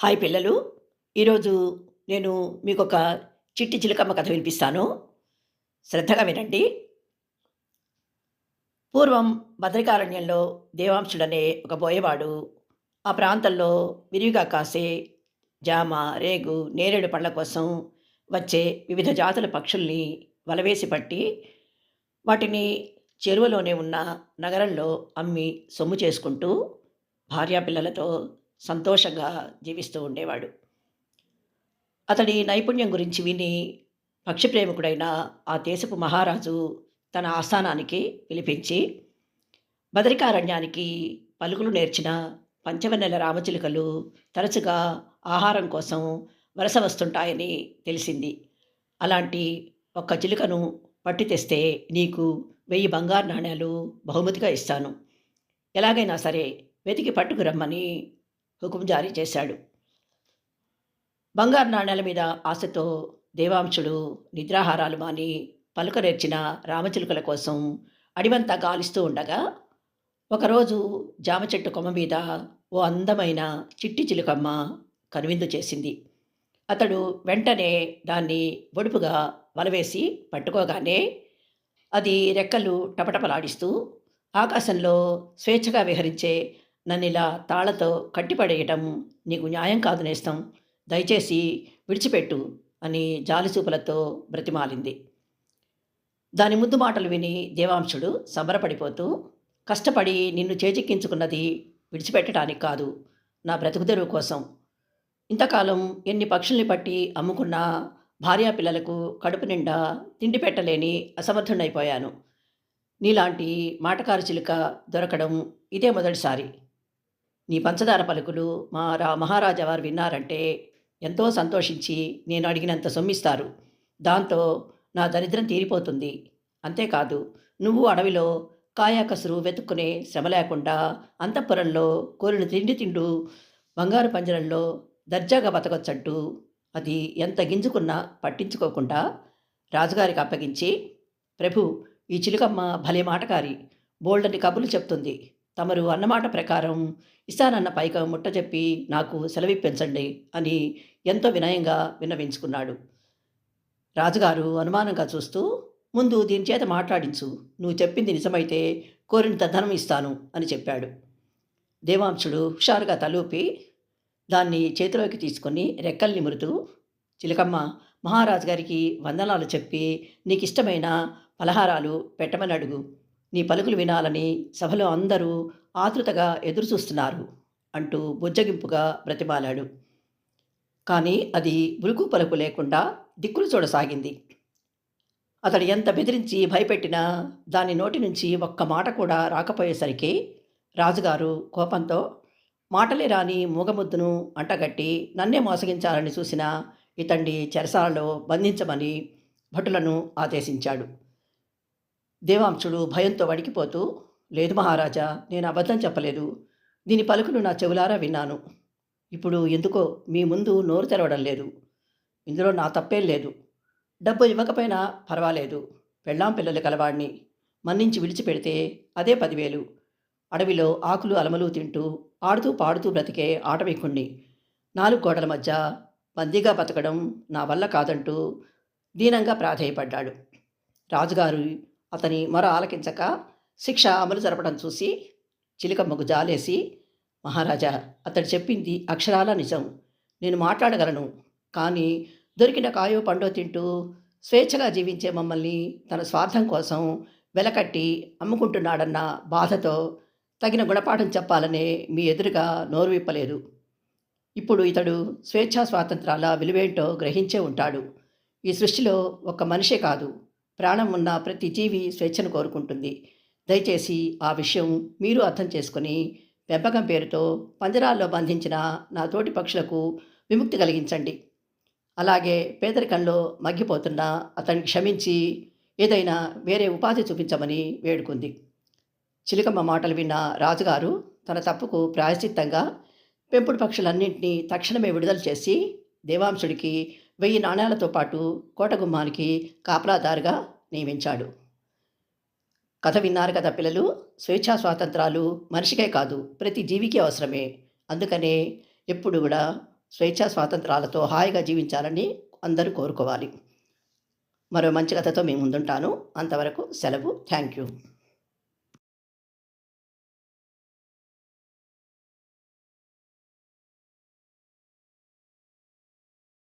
Hi పిల్లలు. ఈరోజు నేను మీకొక చిట్టి చిలకమ్మ కథ వినిపిస్తాను. శ్రద్ధగా వినండి. పూర్వం భద్రికారణ్యంలో దేవాంశుడనే ఒక బోయవాడు ఆ ప్రాంతంలో విరివిగా కాసే జామ, రేగు, నేరేడు పళ్ళ కోసం వచ్చే వివిధ జాతుల పక్షుల్ని వలవేసి పట్టి, వాటిని చెరువులోనే ఉన్న నగరంలో అమ్మి సొమ్ము చేసుకుంటూ భార్యాపిల్లలతో సంతోషంగా జీవిస్తూ ఉండేవాడు. అతడి నైపుణ్యం గురించి విని పక్షి ప్రేమికుడైన ఆ దేశపు మహారాజు తన ఆస్థానానికి పిలిపించి, బదరికారణ్యానికి పలుకులు నేర్చిన పంచవన్నెల రామచిలుకలు తరచుగా ఆహారం కోసం వలస వస్తుంటాయని తెలిసింది. అలాంటి ఒక్క చిలుకను పట్టి తెస్తే నీకు 1000 బంగారు నాణేలు బహుమతిగా ఇస్తాను. ఎలాగైనా సరే వెతికి పట్టుకురమ్మని హుకుం జారీ చేశాడు. బంగారు నాణేల మీద ఆశతో దేవాంశుడు నిద్రాహారాలు మాని పలుకనేర్చిన రామచిలుకల కోసం అడివంతా గాలిస్తూ ఉండగా, ఒకరోజు జామ చెట్టు కొమ్మ మీద ఓ అందమైన చిట్టి చిలుకమ్మ కనువిందు చేసింది. అతడు వెంటనే దాన్ని ఒడుపుగా వలవేసి పట్టుకోగానే అది రెక్కలు టపటపలాడిస్తూ ఆకాశంలో స్వేచ్ఛగా విహరించే నన్నిలా తాళ్లతో కట్టిపడేయటం నీకు న్యాయం కాదు నేస్తం. దయచేసి విడిచిపెట్టు అని జాలిచూపులతో బ్రతిమాలింది. దాని ముద్దు మాటలు విని దేవాంశుడు సంబరపడిపోతూ, కష్టపడి నిన్ను చేజిక్కించుకున్నది విడిచిపెట్టడానికి కాదు, నా బ్రతుకుదెరువు కోసం. ఇంతకాలం ఎన్ని పక్షుల్ని పట్టి అమ్ముకున్నా భార్యాపిల్లలకు కడుపు నిండా తిండి పెట్టలేని అసమర్థుడైపోయాను. నీలాంటి మాటకారు చిలుక దొరకడం ఇదే మొదటిసారి. నీ పంచదార పలుకులు మా మహారాజా వారు విన్నారంటే ఎంతో సంతోషించి నేను అడిగినంత సొమ్మిస్తారు. దాంతో నా దరిద్రం తీరిపోతుంది. అంతేకాదు, నువ్వు అడవిలో కాయా కసురు వెతుక్కునే శ్రమ లేకుండా అంతఃపురంలో కోరిన తిండి తింటూ బంగారు పంజరంలో దర్జాగా బతకొచ్చంటూ అది ఎంత గింజుకున్నా పట్టించుకోకుండా రాజుగారికి అప్పగించి, ప్రభు, ఈ చిలుకమ్మ భలే మాటకారి, బోల్డని కబుర్లు చెప్తుంది. తమరు అన్నమాట ప్రకారం ఇస్తానన్న పైకం ముట్టజెప్పి నాకు సెలవిప్పించండి అని ఎంతో వినయంగా విన్నవించుకున్నాడు. రాజుగారు అనుమానంగా చూస్తూ, ముందు దీని చేత మాట్లాడించు, నువ్వు చెప్పింది నిజమైతే కోరినంత ధనం ఇస్తాను అని చెప్పాడు. దేవాంశుడు హుషారుగా తలూపి దాన్ని చేతిలోకి తీసుకొని రెక్కల్ని నిమురుతూ, చిలకమ్మ, మహారాజు గారికి వందనాలు చెప్పి నీకిష్టమైన పలహారాలు పెట్టమని అడుగు. నీ పలుకులు వినాలని సభలో అందరూ ఆతృతగా ఎదురుచూస్తున్నారు అంటూ బుజ్జగింపుగా బ్రతిమాలాడు. కానీ అది ఉలుకు పలుకు లేకుండా దిక్కులు చూడసాగింది. అతడు ఎంత బెదిరించి భయపెట్టినా దాని నోటి నుంచి ఒక్క మాట కూడా రాకపోయేసరికి రాజుగారు కోపంతో, మాటలే రాని మూగముద్దును అంటగట్టి నన్నే మోసగించాలని చూసిన ఇతన్ని చెరసాలలో బంధించమని భటులను ఆదేశించాడు. దేవాంశుడు భయంతో వణికిపోతూ, లేదు మహారాజా, నేను అబద్ధం చెప్పలేదు. దీని పలుకులు నా చెవులారా విన్నాను. ఇప్పుడు ఎందుకో మీ ముందు నోరు తెరవడం లేదు. ఇందులో నా తప్పేం లేదు. డబ్బు ఇవ్వకపోయినా పర్వాలేదు. పెళ్ళాం పిల్లలు కలవాడిని మన్నించి విడిచిపెడితే అదే 10,000. అడవిలో ఆకులు అలమలు తింటూ ఆడుతూ పాడుతూ బ్రతికే ఆటవికుణ్ణి 4 గోడల మధ్య బందీగా బతకడం నా వల్ల కాదంటూ దీనంగా ప్రాధేయపడ్డాడు. రాజుగారు అతని మొర ఆలకించక శిక్ష అమలు జరపడం చూసి చిలకమ్మకు జాలేసి, మహారాజా, అతడు చెప్పింది అక్షరాల నిజం. నేను మాట్లాడగలను. కానీ దొరికిన కాయో పండో తింటూ స్వేచ్ఛగా జీవించే మమ్మల్ని తన స్వార్థం కోసం వెలకట్టి అమ్ముకుంటున్నాడన్న బాధతో తగిన గుణపాఠం చెప్పాలనే మీ ఎదురుగా నోరు విప్పలేదు. ఇప్పుడు ఇతడు స్వేచ్ఛా స్వాతంత్రాల విలువేంటో గ్రహించే ఉంటాడు. ఈ సృష్టిలో ఒక్క మనిషే కాదు, ప్రాణం ఉన్న ప్రతి జీవి స్వేచ్ఛను కోరుకుంటుంది. దయచేసి ఆ విషయం మీరు అర్థం చేసుకొని పెంపకం పేరుతో పంజరాల్లో బంధించిన నా తోటి పక్షులకు విముక్తి కలిగించండి. అలాగే పేదరికంలో మగ్గిపోతున్న అతన్ని క్షమించి ఏదైనా వేరే ఉపాధి చూపించమని వేడుకుంది. చిలకమ్మ మాటలు విన్న రాజుగారు తన తప్పుకు ప్రాయశ్చిత్తంగా పెంపుడు పక్షులన్నింటినీ తక్షణమే విడుదల చేసి దేవాంశుడికి 1000 నాణేలతో పాటు కోటగుమ్మానికి కాపలాదారుగా నియమించాడు. కథ విన్నారు కదా పిల్లలు. స్వేచ్ఛా స్వాతంత్రాలు మనిషికే కాదు, ప్రతి జీవికి అవసరమే. అందుకనే ఎప్పుడు కూడా స్వేచ్ఛా స్వాతంత్రాలతో హాయిగా జీవించాలని అందరూ కోరుకోవాలి. మరో మంచి కథతో మీ ముందుంటాను. అంతవరకు సెలవు. Thank you.